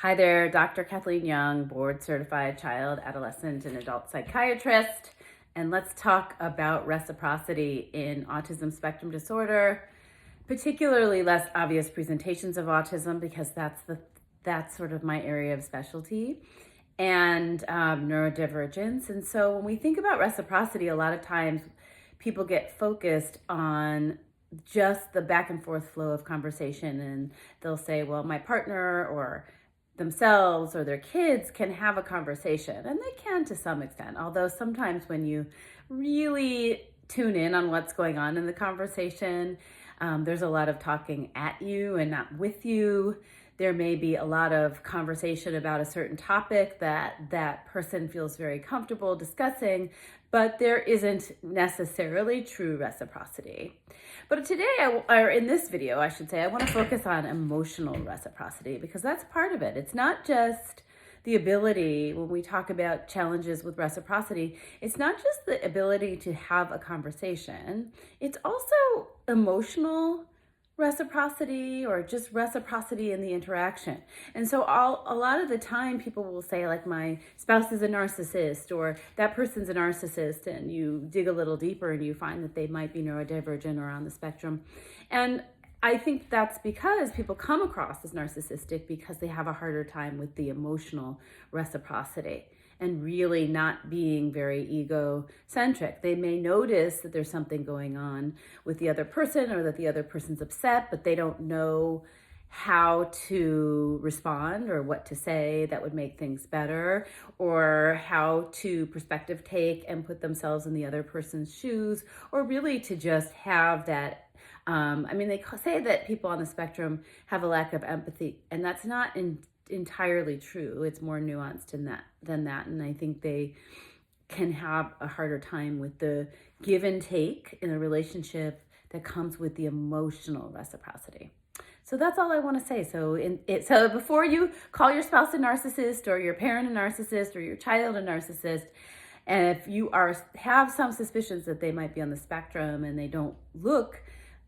Hi there, Dr. Kathleen Young, board certified child, adolescent, and adult psychiatrist. And let's talk about reciprocity in autism spectrum disorder, particularly less obvious presentations of autism, because that's sort of my area of specialty, and neurodivergence. And so when we think about reciprocity, a lot of times people get focused on just the back and forth flow of conversation, and they'll say, well, my partner or themselves or their kids can have a conversation, and they can to some extent, although sometimes when you really tune in on what's going on in the conversation, there's a lot of talking at you and not with you. There may be a lot of conversation about a certain topic that person feels very comfortable discussing, but there isn't necessarily true reciprocity. But today, or in this video, I should say, I want to focus on emotional reciprocity, because that's part of it. It's not just the ability, when we talk about challenges with reciprocity, it's not just the ability to have a conversation, it's also emotional reciprocity, or just reciprocity in the interaction. And so a lot of the time people will say, like, my spouse is a narcissist, or that person's a narcissist, and you dig a little deeper and you find that they might be neurodivergent or on the spectrum. And I think that's because people come across as narcissistic because they have a harder time with the emotional reciprocity and really not being very egocentric. They may notice that there's something going on with the other person, or that the other person's upset, but they don't know how to respond or what to say that would make things better, or how to perspective take and put themselves in the other person's shoes, or really to just have that. They say that people on the spectrum have a lack of empathy, and that's not entirely true. It's more nuanced than that. And I think they can have a harder time with the give and take in a relationship that comes with the emotional reciprocity. So that's all I want to say. So before you call your spouse a narcissist, or your parent a narcissist, or your child a narcissist, and if you have some suspicions that they might be on the spectrum and they don't look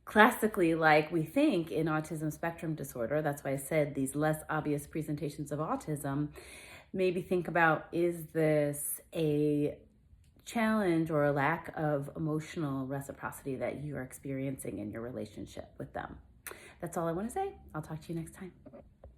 classically like we think in autism spectrum disorder, that's why I said these less obvious presentations of autism, maybe think about, is this a challenge or a lack of emotional reciprocity that you are experiencing in your relationship with them? That's all I want to say. I'll talk to you next time.